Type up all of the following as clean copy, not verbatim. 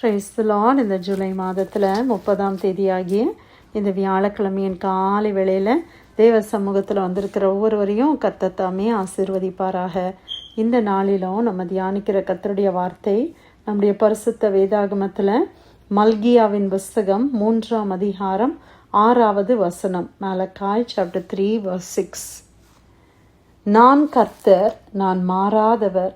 Praise the Lord. இந்த ஜூலை மாதத்தில் 30ஆம் தேதியாகிய இந்த வியாழக்கிழமையின் காலை வேளையில் தேவ சமூகத்தில் வந்திருக்கிற ஒவ்வொருவரையும் கர்த்தர் தாமே ஆசீர்வதிப்பாராக. இந்த நாளிலும் நம்ம தியானிக்கிற கர்த்தருடைய வார்த்தை நம்முடைய பரிசுத்த வேதாகமத்தில் மல்கியாவின் புஸ்தகம் 3ஆம் அதிகாரம் 6வது வசனம். மலக்காய் சாப்டர் 3 verse 6. நான் கர்த்தர், நான் மாறாதவர்,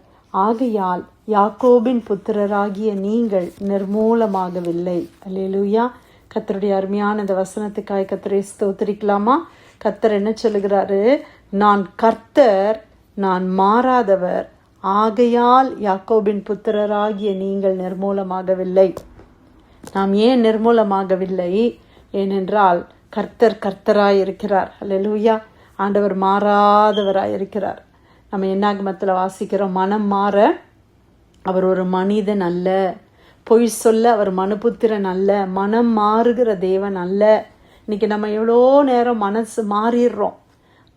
ஆகையால் யாக்கோபின் புத்திரராகிய நீங்கள் நிர்மூலமாகவில்லை. அல்லேலூயா. கர்த்தருடைய அருமையான இந்த வசனத்துக்காய் கர்த்தரை ஸ்தோத்திரிக்கலாமா? கர்த்தர் என்ன சொல்லுகிறாரு? நான் கர்த்தர், நான் மாறாதவர், ஆகையால் யாக்கோபின் புத்திரராகிய நீங்கள் நிர்மூலமாகவில்லை. நாம் ஏன் நிர்மூலமாகவில்லை? ஏனென்றால் கர்த்தர் கர்த்தராயிருக்கிறார். அல்லேலூயா. ஆண்டவர் மாறாதவராயிருக்கிறார். நம்ம என்னாகமத்தில் வாசிக்கிறோம், மனம் மாற அவர் ஒரு மனிதன் அல்ல, பொய் சொல்ல அவர் மனுபுத்திரன் அல்ல, மனம் மாறுகிற தேவன் அல்ல. இன்னைக்கு நம்ம எவ்வளோ நேரம் மனசு மாறிடுறோம்.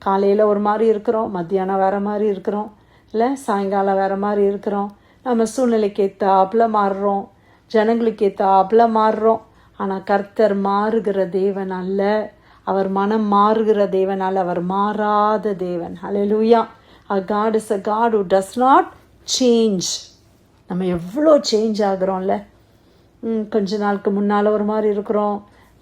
காலையில் ஒரு மாதிரி இருக்கிறோம், மத்தியானம் வேறு மாதிரி இருக்கிறோம், இல்லை சாயங்காலம் வேறு மாதிரி இருக்கிறோம். நம்ம சூழ்நிலைக்கு ஏற்றாப்புல மாறுறோம், ஜனங்களுக்கு ஏற்றாப்புல மாறுறோம். ஆனால் கர்த்தர் மாறுகிற தேவன் அல்ல, அவர் மனம் மாறுகிற தேவன் அல்ல, அவர் மாறாத தேவன். ஹல்லேலூயா. Our God is a God who does not change. நம்ம எவ்வளோ சேஞ்ச் ஆகிறோம்ல. கொஞ்ச நாளுக்கு முன்னால் ஒரு மாதிரி இருக்கிறோம்,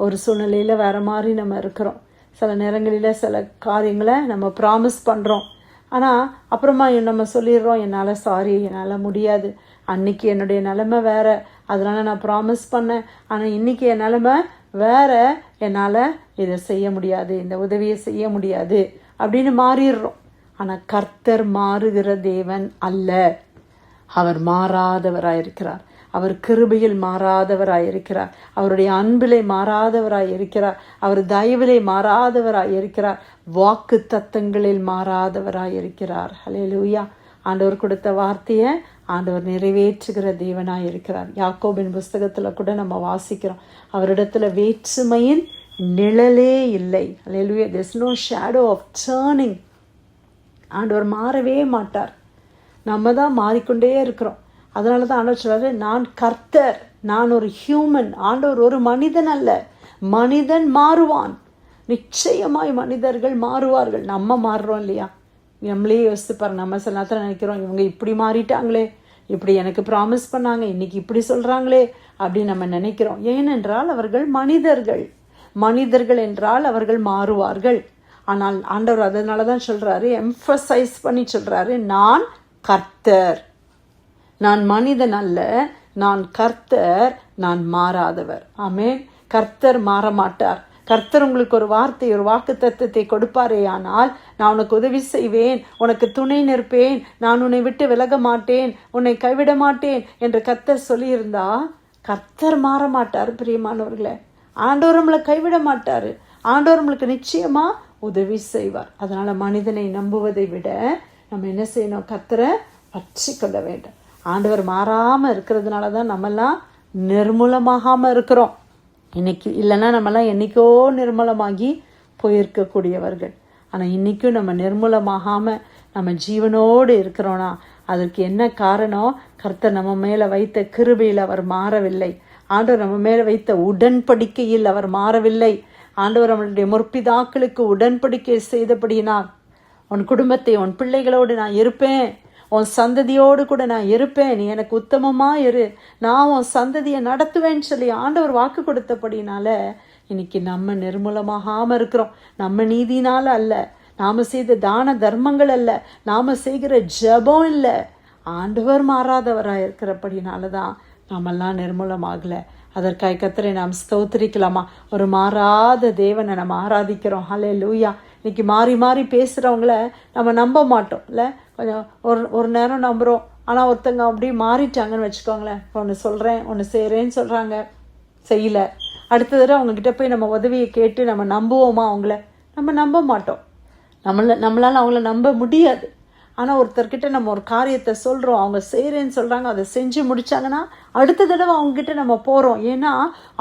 ஒரு சூழ்நிலையில் வேறு மாதிரி நம்ம இருக்கிறோம். சில நேரங்களில் சில காரியங்களை நம்ம ப்ராமிஸ் பண்ணுறோம், ஆனால் அப்புறமா நம்ம சொல்லிடுறோம், என்னால் சாரி, என்னால் முடியாது, அன்றைக்கி என்னுடைய நிலைமை வேறு, அதனால் நான் ப்ராமிஸ் பண்ணேன், ஆனால் இன்றைக்கி என் நிலைமை வேறு, என்னால் இதை செய்ய முடியாது, இந்த உதவியை செய்ய முடியாது அப்படின்னு மாறிடுறோம். ஆனால் கர்த்தர் மாறுகிற தேவன் அல்ல, அவர் மாறாதவராயிருக்கிறார். அவர் கிருபையில் மாறாதவராயிருக்கிறார், அவருடைய அன்பிலே மாறாதவராயிருக்கிறார், அவர் தயவிலே மாறாதவராயிருக்கிறார், வாக்கு தத்தங்களில் மாறாதவராயிருக்கிறார். ஹல்லேலூயா. ஆண்டவர் கொடுத்த வார்த்தையை ஆண்டவர் நிறைவேற்றுகிற தேவனாயிருக்கிறார். யாக்கோபின் புஸ்தகத்தில் கூட நம்ம வாசிக்கிறோம், அவரிடத்துல வேற்றுமையின் நிழலே இல்லை. ஹல்லேலூயா. there is no shadow of turning. ஆண்டவர் மாறவே மாட்டார், நம்ம தான் மாறிக்கொண்டே இருக்கிறோம். அதனால தான் ஆண்டவர் சொல்றாரு, நான் கர்த்தர், நான் ஒரு ஹியூமன். ஆண்டவர் ஒரு மனிதன் அல்ல, மனிதன் மாறுவான். நிச்சயமாய் மனிதர்கள் மாறுவார்கள். நம்ம மாறுறோம் இல்லையா? நம்மளே யோசித்து பாருங்க. நம்ம சில நேரத்தில் நினைக்கிறோம், இவங்க இப்படி மாறிட்டாங்களே, இப்படி எனக்கு ப்ராமிஸ் பண்ணாங்க, இன்னைக்கு இப்படி சொல்கிறாங்களே அப்படின்னு நம்ம நினைக்கிறோம். ஏனென்றால் அவர்கள் மனிதர்கள். மனிதர்கள் என்றால் அவர்கள் மாறுவார்கள். ஆனால் ஆண்டவர் அதனால தான் சொல்கிறாரு, எம்ஃபசைஸ் பண்ணி சொல்கிறாரு, நான் கர்த்தர், நான் மனிதன் அல்ல, நான் கர்த்தர், நான் மாறாதவர். ஆமென். கர்த்தர் மாற மாட்டார். கர்த்தர் உங்களுக்கு ஒரு வார்த்தை, ஒரு வாக்கு தத்தத்தை கொடுப்பாரே, ஆனால் நான் உனக்கு உதவி செய்வேன், உனக்கு துணை நிற்பேன், நான் உன்னை விட்டு விலக மாட்டேன், உன்னை கைவிட மாட்டேன் என்று கர்த்தர் சொல்லியிருந்தா, கர்த்தர் மாற மாட்டார். பிரியமானவர்களே, ஆண்டவர் நம்மளை கைவிட மாட்டார். ஆண்டவர் நம்மளுக்கு நிச்சயமாக உதவி செய்வார். அதனால் மனிதனை நம்புவதை விட நம்ம என்ன செய்யணும்? கர்த்தரை பற்றி கொள்ள வேண்டும். ஆண்டவர் மாறாமல் இருக்கிறதுனால தான் நம்மெல்லாம் நிர்மூலமாகாமல் இருக்கிறோம். இன்னைக்கு இல்லைன்னா நம்மெல்லாம் என்றைக்கோ நிர்மூலமாகி போயிருக்கக்கூடியவர்கள். ஆனால் இன்றைக்கும் நம்ம நிர்மூலமாகாமல் நம்ம ஜீவனோடு இருக்கிறோன்னா அதற்கு என்ன காரணம்? கர்த்தர் நம்ம மேலே வைத்த கிருபையில் அவர் மாறவில்லை. ஆண்டவர் நம்ம மேலே வைத்த உடன்படிக்கையில் அவர் மாறவில்லை. ஆண்டவர் நம்மளுடைய முற்பிதாக்களுக்கு உடன்படிக்கை செய்தபடியினால், உன் குடும்பத்தை, உன் பிள்ளைகளோடு நான் இருப்பேன், உன் சந்ததியோடு கூட நான் இருப்பேன், நீ எனக்கு உத்தமமாக இரு, நான் உன் சந்ததியை நடத்துவேன்னு சொல்லி ஆண்டவர் வாக்கு கொடுத்தபடினால இன்னைக்கு நம்ம நிர்மூலமாகாமல் இருக்கிறோம். நம்ம நீதினால் அல்ல, நாம் செய்த தான தர்மங்கள் அல்ல, நாம் செய்கிற ஜபம் இல்லை, ஆண்டவர் மாறாதவராக இருக்கிறபடினால தான் நாமெல்லாம் நிர்மூலமாகலை. அதற்காக கர்த்தரை நாம் ஸ்தோத்திரிக்கலாமா? ஒரு மாறாத தேவனை நம்ம ஆராதிக்கிறோம். ஹல்லேலூயா. இன்னைக்கு மாறி மாறி பேசுகிறவங்கள நம்ம நம்ப மாட்டோம் இல்லை? கொஞ்சம் ஒரு நேரம் நம்புகிறோம், ஆனால் ஒருத்தங்க அப்படியே மாறிட்டாங்கன்னு வச்சுக்கோங்களேன். ஒன்று சொல்கிறேன், ஒன்று செய்கிறேன்னு சொல்கிறாங்க, செய்யலை. அடுத்த தடவை அவங்கக்கிட்ட போய் நம்ம உதவியை கேட்டு நம்ம நம்புவோமா? அவங்கள நம்ம நம்ப மாட்டோம். நம்மளால் அவங்கள நம்ப முடியாது. ஆனால் ஒருத்தர்கிட்ட நம்ம ஒரு காரியத்தை சொல்கிறோம், அவங்க செய்கிறேன்னு சொல்கிறாங்க, அதை செஞ்சு முடித்தாங்கன்னா அடுத்த தடவை அவங்ககிட்ட நம்ம போகிறோம். ஏன்னா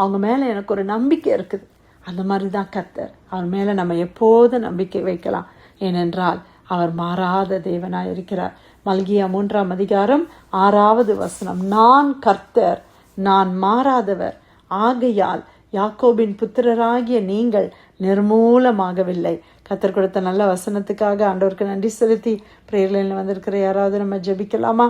அவங்க மேலே எனக்கு ஒரு நம்பிக்கை இருக்குது. அந்த மாதிரி தான் கர்த்தர், அவர் மேலே நம்ம எப்போதும் நம்பிக்கை வைக்கலாம். ஏனென்றால் அவர் மாறாத தேவனாக இருக்கிறார். மல்கியா 3ஆம் அதிகாரம் 6வது வசனம். நான் கர்த்தர், நான் மாறாதவர், ஆகையால் யாக்கோபின் புத்திரராகிய நீங்கள் நிர்மூலமாகவில்லை. கர்த்தர் கொடுத்த நல்ல வசனத்துக்காக ஆண்டவருக்கு நன்றி செலுத்தி பிரேயர்லைனில் வந்திருக்கிற யாராவது நம்ம ஜெபிக்கலாமா?